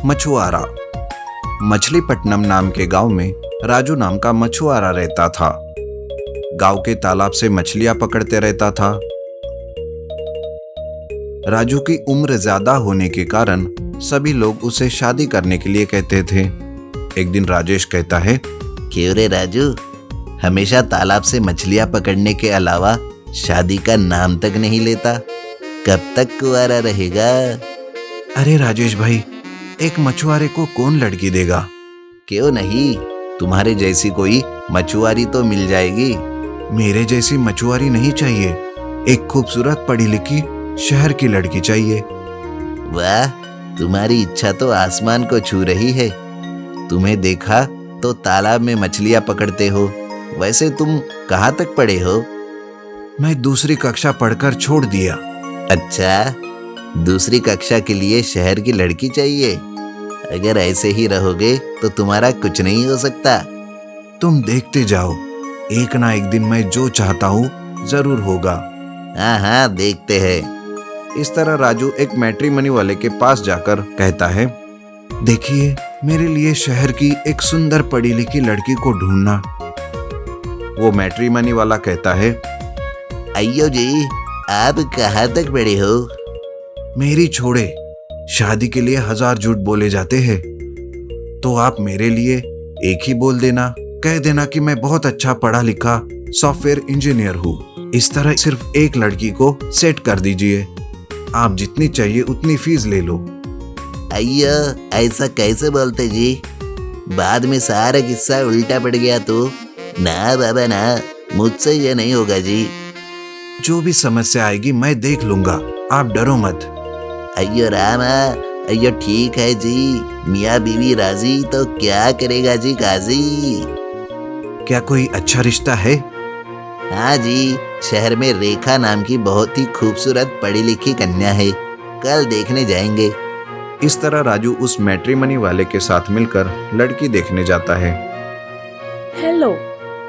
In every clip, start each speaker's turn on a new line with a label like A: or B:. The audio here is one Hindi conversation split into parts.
A: मछुआरा। मछलीपट्टनम नाम के गांव में राजू नाम का मछुआरा रहता था। गांव के तालाब से मछलियां पकड़ते रहता था। राजू की उम्र ज्यादा होने के कारण सभी लोग उसे शादी करने के लिए कहते थे। एक दिन राजेश कहता है,
B: क्यों रे राजू, हमेशा तालाब से मछलियां पकड़ने के अलावा शादी का नाम तक नहीं लेता, कब तक कुंवारा रहेगा?
A: अरे राजेश भाई, एक मछुआरे को कौन लड़की देगा?
B: क्यों नहीं, तुम्हारे जैसी कोई मछुआरी तो मिल जाएगी।
A: मेरे जैसी मछुआरी नहीं चाहिए, एक खूबसूरत पढ़ी लिखी शहर की लड़की चाहिए।
B: वाह, तुम्हारी इच्छा तो आसमान को छू रही है। तुम्हें देखा तो तालाब में मछलियां पकड़ते हो, वैसे तुम कहाँ तक पढ़े हो?
A: मैं दूसरी कक्षा पढ़कर छोड़ दिया।
B: अच्छा, दूसरी कक्षा के लिए शहर की लड़की चाहिए? अगर ऐसे ही रहोगे तो तुम्हारा कुछ नहीं हो सकता।
A: तुम देखते जाओ, एक ना एक दिन मैं जो चाहता हूँ जरूर होगा।
B: हाँ हाँ, देखते हैं।
A: इस तरह राजू एक मैट्रिमनी वाले के पास जाकर कहता है, देखिए, मेरे लिए शहर की एक सुंदर पढ़ी लिखी लड़की को ढूंढना। वो मैट्रिमनी वाला कहता है,
B: अय्यो जी, आप कहाँ तक पढ़े हो?
A: मेरी छोड़े, शादी के लिए 1000 झूठ बोले जाते हैं, तो आप मेरे लिए एक ही बोल देना, कह देना कि मैं बहुत अच्छा पढ़ा लिखा सॉफ्टवेयर इंजीनियर हूँ। इस तरह सिर्फ एक लड़की को सेट कर दीजिए। आप जितनी चाहिए उतनी फीस ले लो।
B: अय्यो, ऐसा कैसे बोलते जी? बाद में सारा किस्सा उल्टा पड़ गया तो? ना बाबा ना, मुझसे ये नहीं होगा जी।
A: जो भी समस्या आएगी मैं देख लूंगा, आप डरो मत।
B: अय्यो रामा, अय्यो ठीक है जी, मियाँ बीवी राजी तो क्या करेगा जी काजी।
A: क्या कोई अच्छा रिश्ता है?
B: हाँ जी, शहर में रेखा नाम की बहुत ही खूबसूरत पढ़ी लिखी कन्या है, कल देखने जाएंगे।
A: इस तरह राजू उस मैट्रिमनी वाले के साथ मिलकर लड़की देखने जाता है।
C: हेलो,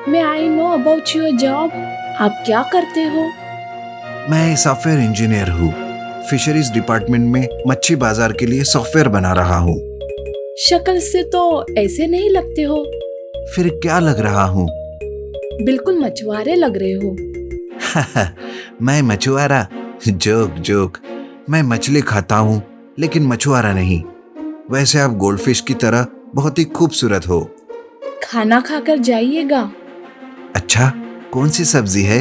C: मैं I know about your job. आप क्या करते हो?
A: मैं सॉफ्टवेयर इंजीनियर हूँ। फिशरीज डिपार्टमेंट में मच्छी बाजार के लिए सॉफ्टवेयर बना रहा हूँ।
C: शक्ल से तो ऐसे नहीं लगते हो।
A: फिर क्या लग रहा हूँ?
C: बिल्कुल मछुआरे लग रहे हो।
A: मैं मछुआरा? Joke joke. मैं मछली खाता हूँ लेकिन मछुआरा नहीं। वैसे आप गोल्डफिश की तरह बहुत ही खूबसूरत हो।
C: खाना खाकर जाइएगा।
A: अच्छा, कौन सी सब्जी है?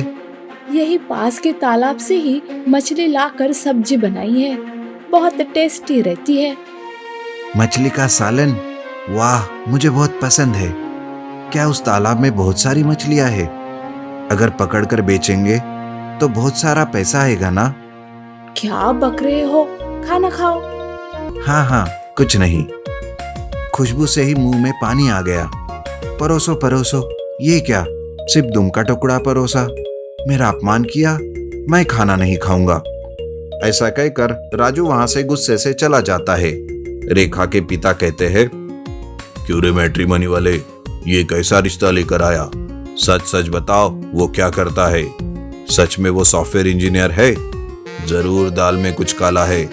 C: यही पास के तालाब से ही मछली लाकर सब्जी बनाई है, बहुत टेस्टी रहती है।
A: मछली का सालन? वाह, मुझे बहुत पसंद है। क्या उस तालाब में बहुत सारी मछलियां हैं? अगर पकड़कर बेचेंगे तो बहुत सारा पैसा आएगा ना?
C: क्या बक रहे हो, खाना खाओ।
A: हाँ हाँ, कुछ नहीं। खुशबू से ही मुंह में पानी आ गया। परोसो परोसो। ये क्या, सिर्फ दुम का टुकड़ा परोसा? मेरा अपमान किया, मैं खाना नहीं खाऊंगा। ऐसा कहकर राजू वहां से गुस्से से चला जाता है। रेखा के पिता कहते हैं, क्यों रे मैट्रिमनी वाले, ये कैसा रिश्ता लेकर आया? सच सच बताओ, वो क्या करता है? सच में वो सॉफ्टवेयर इंजीनियर है? जरूर दाल में कुछ काला है,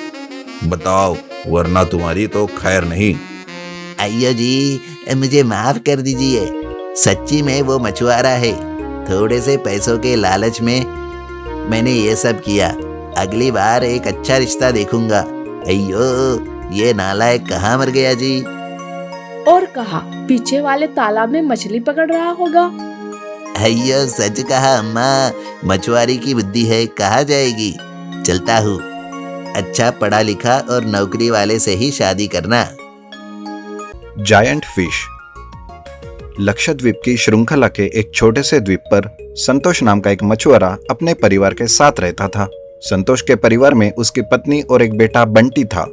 A: बताओ, वरना तुम्हारी तो खैर नहीं।
B: अय्यो जी, मुझे माफ कर दीजिए, सच्ची में वो मछुआरा है। थोड़े से पैसों के लालच में मैंने ये सब किया। अगली बार एक अच्छा रिश्ता देखूंगा। अय्यो, ये नालायक कहाँ मर गया जी?
C: और कहा, पीछे वाले तालाब में मछली पकड़ रहा होगा।
B: अय्यो, सच कहा अम्मा, मछुआरी की बुद्धि है, कहाँ जाएगी। चलता हूँ, अच्छा पढ़ा लिखा और नौकरी वाले से ही शादी करना।
A: Giant fish. लक्षद्वीप की श्रृंखला के एक छोटे से द्वीप पर संतोष नाम का एक मछुआरा अपने परिवार के साथ रहता था। संतोष के परिवार में उसकी पत्नी और एक बेटा बंटी था।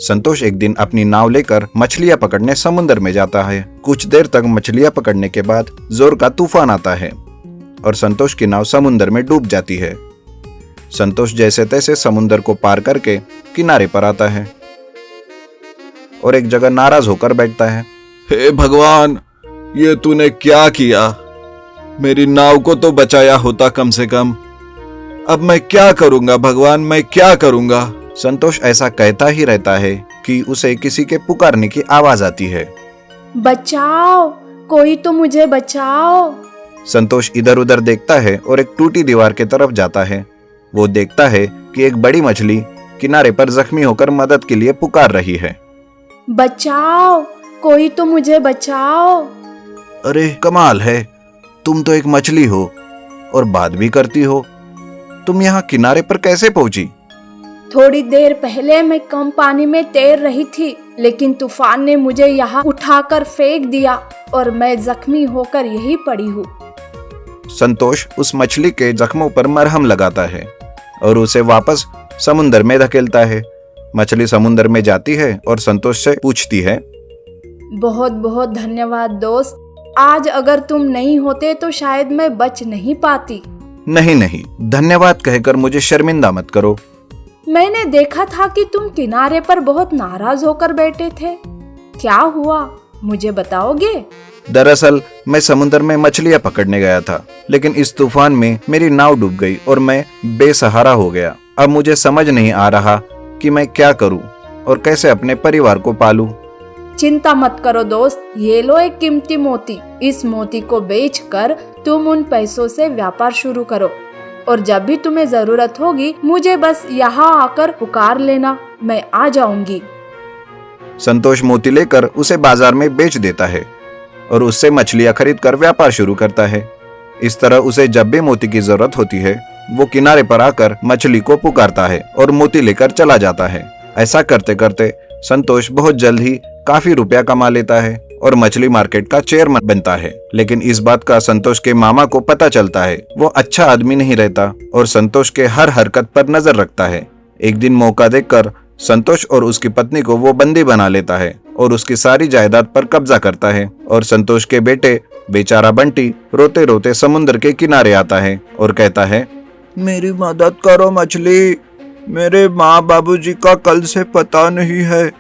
A: संतोष एक दिन अपनी नाव लेकर मछलियां पकड़ने समुद्र में जाता है। कुछ देर तक मछलियां पकड़ने के बाद जोर का तूफान आता है और संतोष की नाव समुद्र में डूब जाती है। संतोष जैसे तैसे समुद्र को पार करके किनारे पर आता है और एक जगह नाराज होकर बैठता है।
D: हे भगवान, ये तूने क्या किया? मेरी नाव को तो बचाया होता कम से कम। अब मैं क्या करूंगा भगवान, मैं क्या करूंगा?
A: संतोष ऐसा कहता ही रहता है कि उसे किसी के पुकारने की आवाज आती है।
C: बचाओ, कोई तो मुझे बचाओ।
A: संतोष इधर उधर देखता है और एक टूटी दीवार की तरफ जाता है। वो देखता है कि एक बड़ी मछली किनारे पर जख्मी होकर मदद के लिए पुकार रही है।
C: बचाओ, कोई तो मुझे बचाओ।
A: अरे कमाल है, तुम तो एक मछली हो और बात भी करती हो। तुम यहाँ किनारे पर कैसे पहुंची?
C: थोड़ी देर पहले मैं कम पानी में तैर रही थी, लेकिन तूफान ने मुझे यहाँ उठाकर फेंक दिया और मैं जख्मी होकर यही पड़ी हूँ।
A: संतोष उस मछली के जख्मों पर मरहम लगाता है और उसे वापस समुंदर में धकेलता है। मछली समुंदर में जाती है और संतोष से पूछती है,
C: बहुत बहुत धन्यवाद दोस्त। आज अगर तुम नहीं होते तो शायद मैं बच नहीं पाती।
A: नहीं नहीं, धन्यवाद कहकर मुझे शर्मिंदा मत करो।
C: मैंने देखा था कि तुम किनारे पर बहुत नाराज होकर बैठे थे। क्या हुआ, मुझे बताओगे?
A: दरअसल मैं समुद्र में मछलियां पकड़ने गया था, लेकिन इस तूफान में मेरी नाव डूब गई और मैं बेसहारा हो गया। अब मुझे समझ नहीं आ रहा कि मैं क्या करूं और कैसे अपने परिवार को पालूं।
C: चिंता मत करो दोस्त, ये लो एक कीमती मोती। इस मोती को बेचकर तुम उन पैसों से व्यापार शुरू करो और जब भी तुम्हें जरूरत होगी मुझे बस यहाँ आकर पुकार लेना, मैं आ जाऊंगी।
A: संतोष मोती लेकर उसे बाजार में बेच देता है और उससे मछलियां खरीदकर व्यापार शुरू करता है। इस तरह उसे जब भी मोती की जरूरत होती है वो किनारे पर आकर मछली को पुकारता है और मोती लेकर चला जाता है। ऐसा करते करते संतोष बहुत जल्द ही काफी रुपया कमा लेता है और मछली मार्केट का चेयरमैन बनता है। लेकिन इस बात का संतोष के मामा को पता चलता है। वो अच्छा आदमी नहीं रहता और संतोष के हर हरकत पर नजर रखता है। एक दिन मौका देखकर संतोष और उसकी पत्नी को वो बंदी बना लेता है और उसकी सारी जायदाद पर कब्जा करता है। और संतोष के बेटे बेचारा बंटी रोते रोते समुद्र के किनारे आता है और कहता है, मेरी मदद करो मछली, मेरे माँ बाबूजी का कल से पता नहीं है,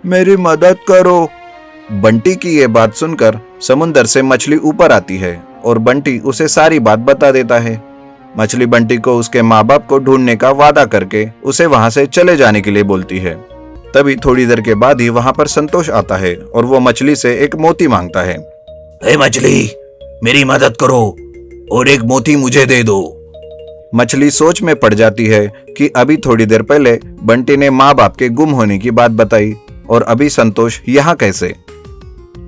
A: मेरी मदद करो। बंटी की ये बात सुनकर समुद्र से मछली ऊपर आती है और बंटी उसे सारी बात बता देता है। मछली बंटी को उसके माँ बाप को ढूंढने का वादा करके उसे वहां से चले जाने के लिए बोलती है। तभी थोड़ी देर के बाद ही वहां पर संतोष आता है और वो मछली से एक मोती मांगता है।
B: हे मछली, मेरी मदद करो और एक मोती मुझे दे दो।
A: मछली सोच में पड़ जाती है कि अभी थोड़ी देर पहले बंटी ने माँ बाप के गुम होने की बात बताई और अभी संतोष यहाँ कैसे।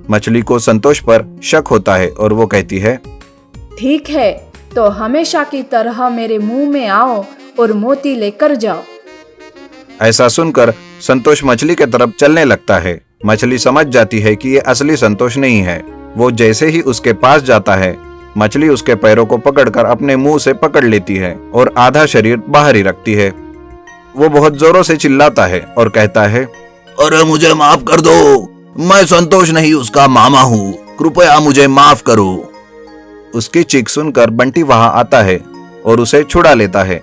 A: मछली को संतोष पर शक होता है और वो कहती है,
C: ठीक है, तो हमेशा की तरह मेरे मुंह में आओ और मोती लेकर जाओ।
A: ऐसा सुनकर संतोष मछली की तरफ चलने लगता है। मछली समझ जाती है कि ये असली संतोष नहीं है। वो जैसे ही उसके पास जाता है मछली उसके पैरों को पकड़कर अपने मुंह से पकड़ लेती है और आधा शरीर बाहर ही रखती है। वो बहुत जोरों से चिल्लाता है और कहता है,
B: अरे मुझे माफ कर दो, मैं संतोष नहीं उसका मामा हूँ, कृपया मुझे माफ करो।
A: उसकी चीख सुनकर बंटी वहां आता है और उसे छुड़ा लेता है।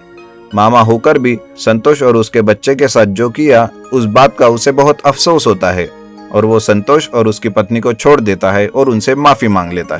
A: मामा होकर भी संतोष और उसके बच्चे के साथ जो किया उस बात का उसे बहुत अफसोस होता है और वो संतोष और उसकी पत्नी को छोड़ देता है और उनसे माफी मांग लेता है।